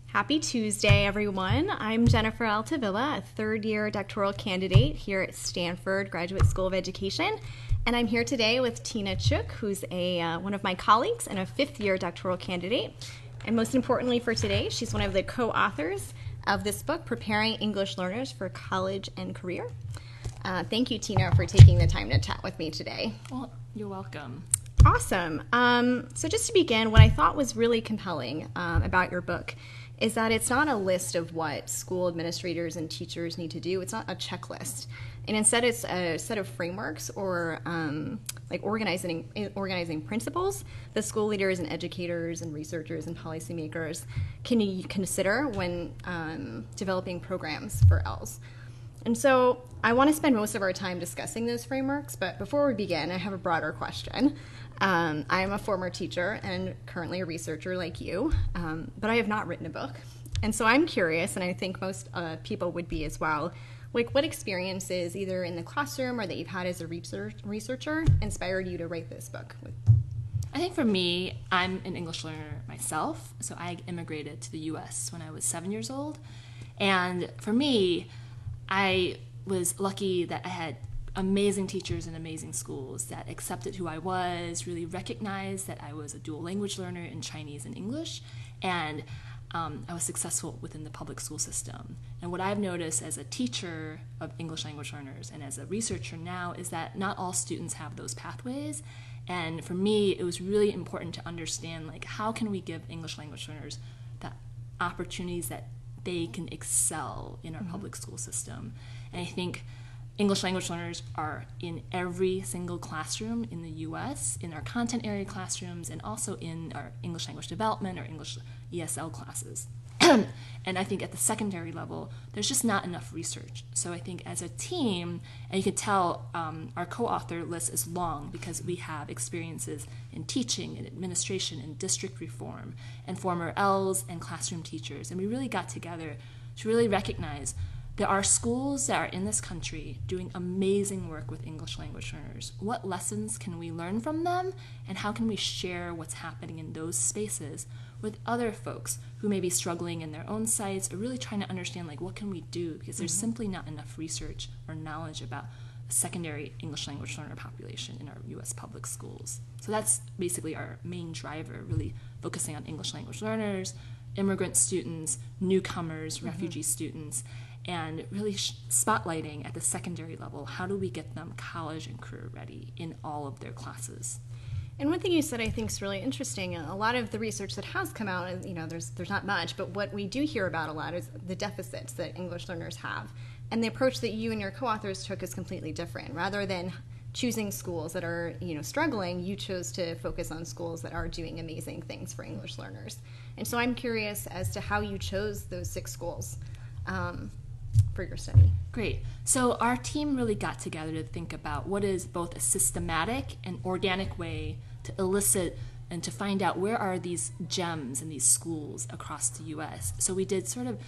Happy Tuesday, everyone. I'm Jennifer Altavilla, a third-year doctoral candidate here at Stanford Graduate School of Education. And I'm here today with Tina Cheuk, who's one of my colleagues and a fifth-year doctoral candidate. And most importantly for today, she's one of the co-authors of this book, Preparing English Learners for College and Career. Thank you, Tina, for taking the time to chat with me today. Well, you're welcome. Awesome. So just to begin, what I thought was really compelling about your book is that it's not a list of what school administrators and teachers need to do. It's not a checklist. And instead, it's a set of frameworks or like organizing principles that school leaders and educators and researchers and policymakers can consider when developing programs for ELs. And so I want to spend most of our time discussing those frameworks, but before we begin, I have a broader question. I am a former teacher and currently a researcher like you, but I have not written a book. And so I'm curious, and I think most people would be as well, like what experiences, either in the classroom or that you've had as a researcher, inspired you to write this book? I think for me, I'm an English learner myself, so I immigrated to the U.S. when I was 7 years old. And for me, I was lucky that I had amazing teachers and amazing schools that accepted who I was, really recognized that I was a dual language learner in Chinese and English, and I was successful within the public school system. And what I've noticed as a teacher of English language learners and as a researcher now is that not all students have those pathways. And for me, it was really important to understand, like, how can we give English language learners the opportunities that they can excel in our public school system. And I think English language learners are in every single classroom in the U.S., in our content area classrooms, and also in our English language development or English ESL classes. And I think at the secondary level, there's just not enough research. So I think as a team, and you can tell our co-author list is long because we have experiences in teaching and administration and district reform and former ELs and classroom teachers. And we really got together to really recognize there are schools that are in this country doing amazing work with English language learners. What lessons can we learn from them, and how can we share what's happening in those spaces with other folks who may be struggling in their own sites or really trying to understand, like, what can we do? Because there's simply not enough research or knowledge about a secondary English language learner population in our U.S. public schools. So that's basically our main driver, really focusing on English language learners, immigrant students, newcomers, refugee students, and really spotlighting at the secondary level, how do we get them college and career ready in all of their classes? And one thing you said I think is really interesting, a lot of the research that has come out, there's not much, but what we do hear about a lot is the deficits that English learners have. And the approach that you and your co-authors took is completely different. Rather than choosing schools that are struggling, you chose to focus on schools that are doing amazing things for English learners. And so I'm curious as to how you chose those 6 schools for your study. Great. So our team really got together to think about what is both a systematic and organic way to elicit and to find out where are these gems in these schools across the U.S. So we did sort of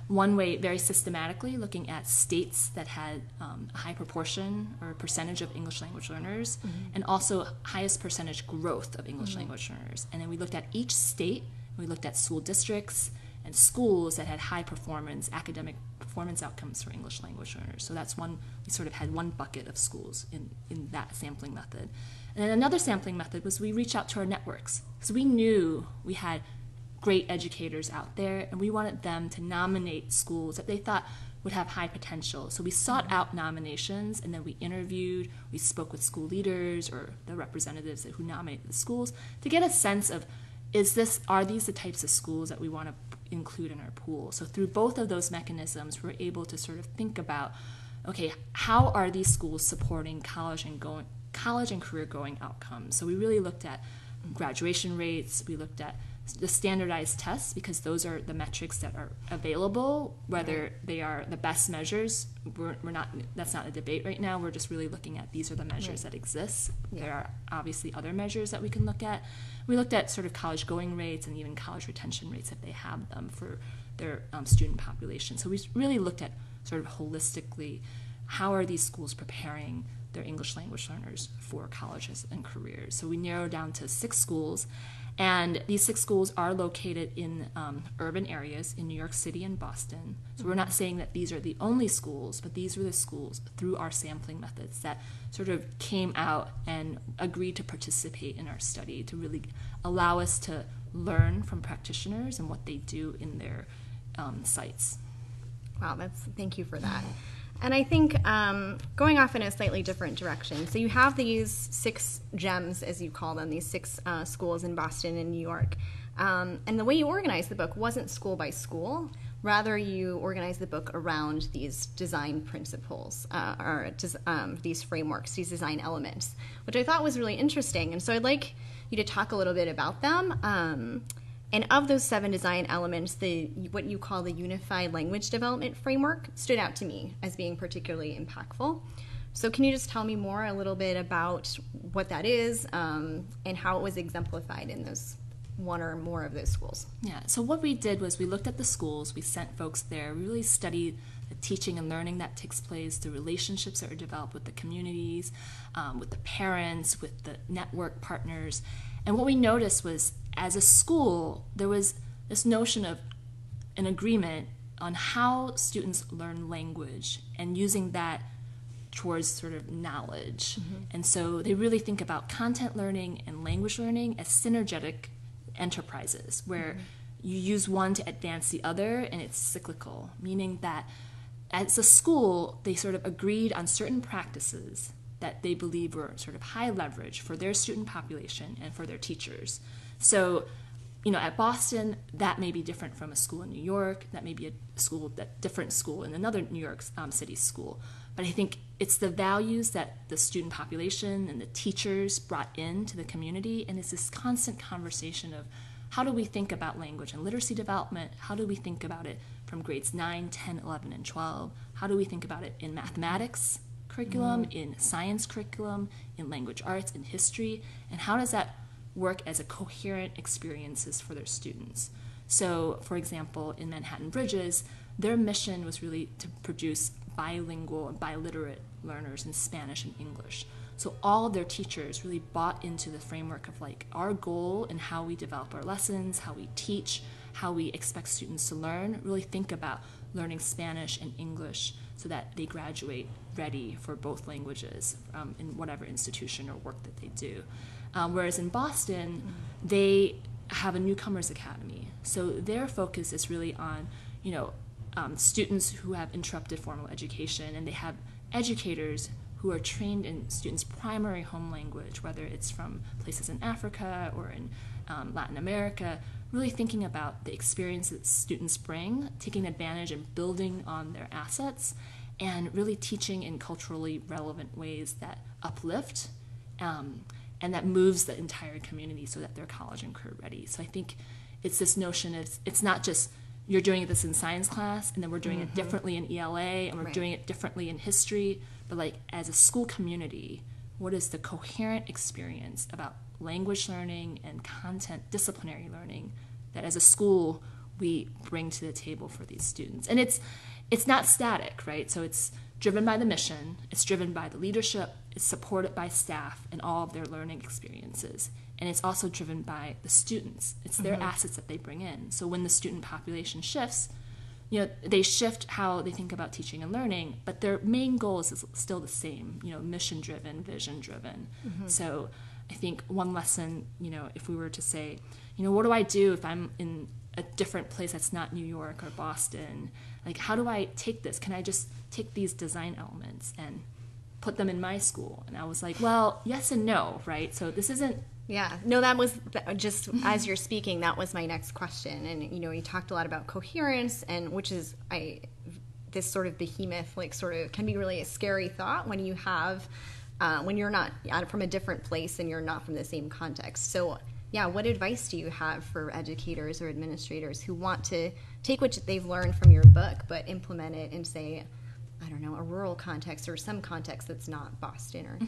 one way very systematically looking at states that had a high proportion or percentage of English language learners and also highest percentage growth of English language learners. And then we looked at each state, we looked at school districts and schools that had high performance, academic performance outcomes for English language learners. So that's one, we sort of had one bucket of schools in that sampling method. And then another sampling method was we reached out to our networks. So we knew we had great educators out there, and we wanted them to nominate schools that they thought would have high potential. So we sought out nominations, and then we interviewed, we spoke with school leaders or the representatives who nominated the schools to get a sense of, are these the types of schools that we want to include in our pool? So through both of those mechanisms, we're able to sort of think about, okay, how are these schools supporting college and career going outcomes? So we really looked at graduation rates, we looked at the standardized tests because those are the metrics that are available, whether they are the best measures. That's not a debate right now. We're just really looking at these are the measures that exist. There are obviously other measures that we can look at. We looked at sort of college going rates and even college retention rates if they have them for their student population. So we really looked at sort of holistically how are these schools preparing their English language learners for colleges and careers. So we narrowed down to 6 schools. And these 6 schools are located in urban areas in New York City and Boston. So we're not saying that these are the only schools, but these were the schools through our sampling methods that sort of came out and agreed to participate in our study to really allow us to learn from practitioners and what they do in their sites. Wow, thank you for that. And I think going off in a slightly different direction, so you have these 6 gems, as you call them, these 6 schools in Boston and New York. And the way you organized the book wasn't school by school. Rather, you organized the book around these design principles, these frameworks, these design elements, which I thought was really interesting. And so I'd like you to talk a little bit about them. And of those 7 design elements, what you call the Unified Language Development Framework stood out to me as being particularly impactful. So can you just tell me a little bit about what that is and how it was exemplified in those one or more of those schools? Yeah, so what we did was we looked at the schools, we sent folks there, we really studied the teaching and learning that takes place, the relationships that are developed with the communities, with the parents, with the network partners. And what we noticed was, as a school, there was this notion of an agreement on how students learn language and using that towards sort of knowledge. And so they really think about content learning and language learning as synergetic enterprises where you use one to advance the other, and it's cyclical, meaning that as a school, they sort of agreed on certain practices that they believe were sort of high leverage for their student population and for their teachers. So, at Boston, that may be different from a school in New York. That may be a different school in another New York City school. But I think it's the values that the student population and the teachers brought into the community, and it's this constant conversation of how do we think about language and literacy development? How do we think about it from grades 9, 10, 11, and 12? How do we think about it in mathematics curriculum, in science curriculum, in language arts, in history? And how does that work as a coherent experiences for their students? So, for example, in Manhattan Bridges, their mission was really to produce bilingual and biliterate learners in Spanish and English. So all of their teachers really bought into the framework of our goal and how we develop our lessons, how we teach, how we expect students to learn, really think about learning Spanish and English so that they graduate ready for both languages in whatever institution or work that they do. Whereas in Boston, they have a newcomers academy. So their focus is really on, students who have interrupted formal education, and they have educators who are trained in students' primary home language, whether it's from places in Africa or in Latin America, really thinking about the experience that students bring, taking advantage and building on their assets, and really teaching in culturally relevant ways that uplift and that moves the entire community so that they're college and career ready. So I think it's this notion of, it's not just you're doing this in science class and then we're doing it differently in ELA and we're doing it differently in history, but as a school community, what is the coherent experience about language learning and content disciplinary learning that as a school we bring to the table for these students? And it's not static, right? So it's driven by the mission, it's driven by the leadership, it's supported by staff and all of their learning experiences. And it's also driven by the students. It's their assets that they bring in. So when the student population shifts, they shift how they think about teaching and learning, but their main goal is still the same, mission-driven, vision-driven. So I think one lesson, if we were to say, what do I do if I'm in a different place that's not New York or Boston? How do I take this? Can I just take these design elements and put them in my school? And I was like, well, yes and no, right? So this isn't... Yeah, no, that was just as you're speaking, that was my next question. And, you talked a lot about coherence, and which is this sort of behemoth, sort of can be really a scary thought when you have, when you're not from a different place and you're not from the same context. So, yeah, what advice do you have for educators or administrators who want to take what they've learned from your book but implement it in, say, I don't know, a rural context or some context that's not Boston or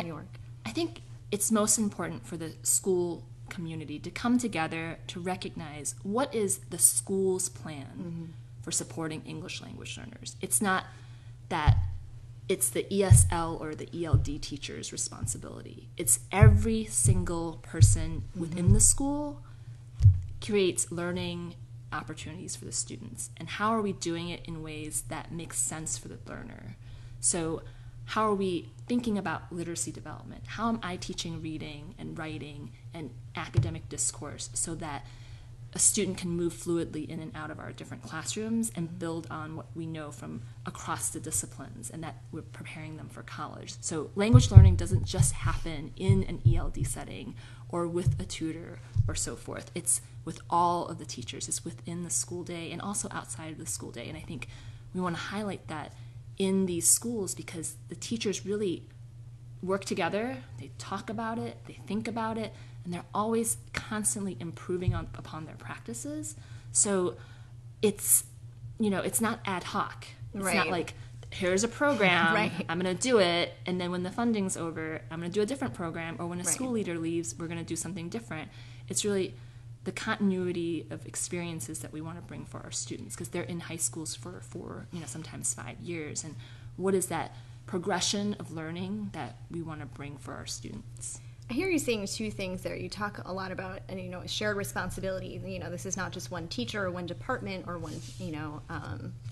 New York? I think it's most important for the school community to come together to recognize what is the school's plan for supporting English language learners. It's not that it's the ESL or the ELD teacher's responsibility. It's every single person within the school creates learning opportunities for the students. And how are we doing it in ways that make sense for the learner? So how are we thinking about literacy development? How am I teaching reading and writing and academic discourse so that a student can move fluidly in and out of our different classrooms and build on what we know from across the disciplines, and that we're preparing them for college. So language learning doesn't just happen in an ELD setting or with a tutor or so forth. It's with all of the teachers. It's within the school day and also outside of the school day. And I think we want to highlight that in these schools because the teachers really work together, they talk about it, they think about it, and they're always constantly improving upon their practices. So it's, it's not ad hoc. It's not like, here's a program, I'm going to do it, and then when the funding's over, I'm going to do a different program, or when a school leader leaves, we're going to do something different. It's really the continuity of experiences that we want to bring for our students, because they're in high schools for sometimes 5 years, and what is that progression of learning that we want to bring for our students? I hear you saying two things there. You talk a lot about, shared responsibility. This is not just one teacher or one department or one,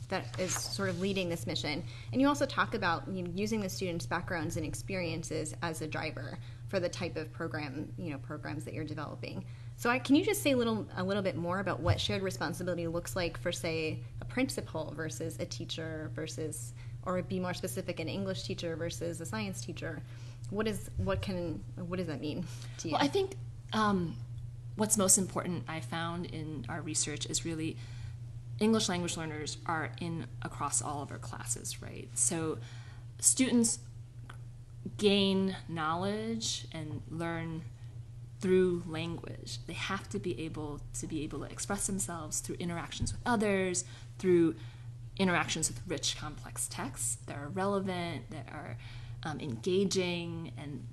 that is sort of leading this mission. And you also talk about using the students' backgrounds and experiences as a driver for the type of programs that you're developing. So can you just say a little bit more about what shared responsibility looks like for, say, a principal versus a teacher versus, or be more specific, an English teacher versus a science teacher? What does that mean to you? Well, I think what's most important I found in our research is really English language learners are across all of our classes, right? So students gain knowledge and learn through language. They have to be able to express themselves through interactions with others, through interactions with rich, complex texts that are relevant, that are engaging, and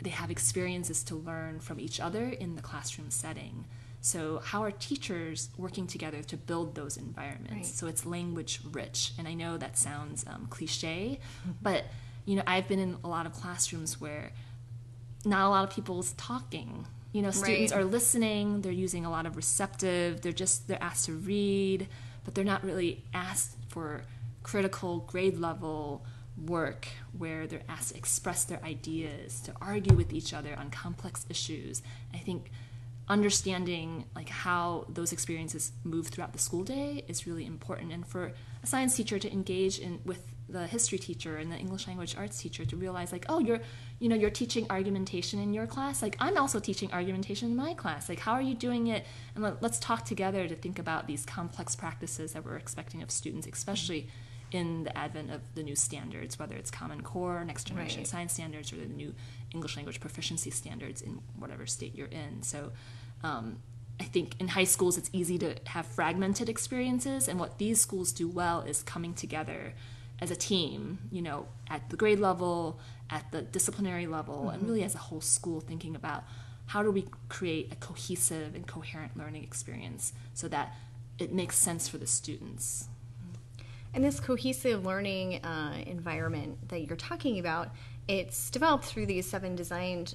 they have experiences to learn from each other in the classroom setting. So how are teachers working together to build those environments? Right. So it's language rich. And I know that sounds cliche, but I've been in a lot of classrooms where not a lot of people's talking. Students are listening, they're using a lot of receptive, they're asked to read, but they're not really asked for critical grade level work where they're asked to express their ideas, to argue with each other on complex issues. I think understanding how those experiences move throughout the school day is really important, and for a science teacher to engage with the history teacher and the English language arts teacher to realize you're teaching argumentation in your class, I'm also teaching argumentation in my class, how are you doing it, and let's talk together to think about these complex practices that we're expecting of students, especially in the advent of the new standards, whether it's Common Core, Next Generation Science Standards, or the new English language proficiency standards in whatever state you're in. So I think in high schools it's easy to have fragmented experiences, and what these schools do well is coming together as a team, at the grade level, at the disciplinary level, and really as a whole school, thinking about how do we create a cohesive and coherent learning experience so that it makes sense for the students. And this cohesive learning environment that you're talking about, it's developed through these 7 design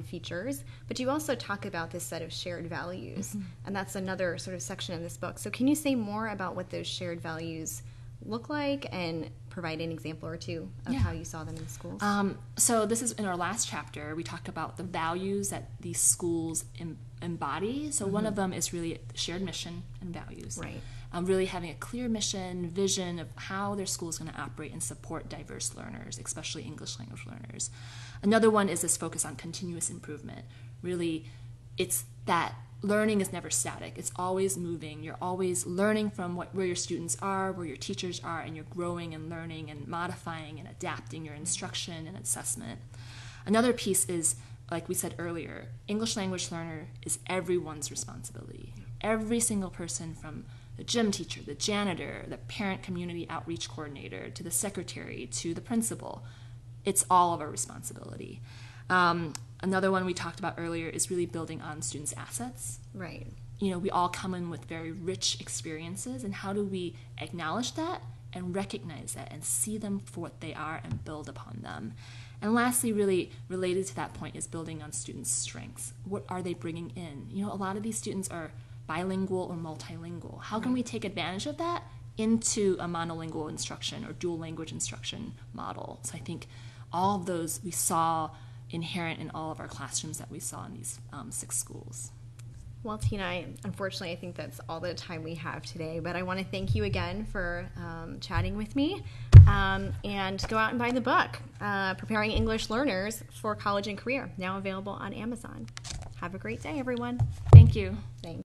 features, but you also talk about this set of shared values, and that's another sort of section of this book. So can you say more about what those shared values look like and provide an example or two of how you saw them in schools? So this is in our last chapter. We talk about the values that these schools embody. So one of them is really shared mission and values. Right. Really having a clear mission, vision of how their school is going to operate and support diverse learners, especially English language learners. Another one is this focus on continuous improvement. Really, it's that learning is never static. It's always moving. You're always learning from where your students are, where your teachers are, and you're growing and learning and modifying and adapting your instruction and assessment. Another piece is, like we said earlier, English language learner is everyone's responsibility. Every single person, from the gym teacher, the janitor, the parent community outreach coordinator, to the secretary, to the principal. It's all of our responsibility. Another one we talked about earlier is really building on students' assets. Right. We all come in with very rich experiences, and how do we acknowledge that and recognize that and see them for what they are and build upon them. And lastly, really related to that point, is building on students' strengths. What are they bringing in? You know, a lot of these students are bilingual or multilingual. How can we take advantage of that into a monolingual instruction or dual language instruction model? So I think all of those we saw inherent in all of our classrooms that we saw in these 6 schools. Well, Tina, unfortunately, I think that's all the time we have today, but I want to thank you again for chatting with me, and go out and buy the book, Preparing English Learners for College and Career, now available on Amazon. Have a great day, everyone. Thank you. Thanks.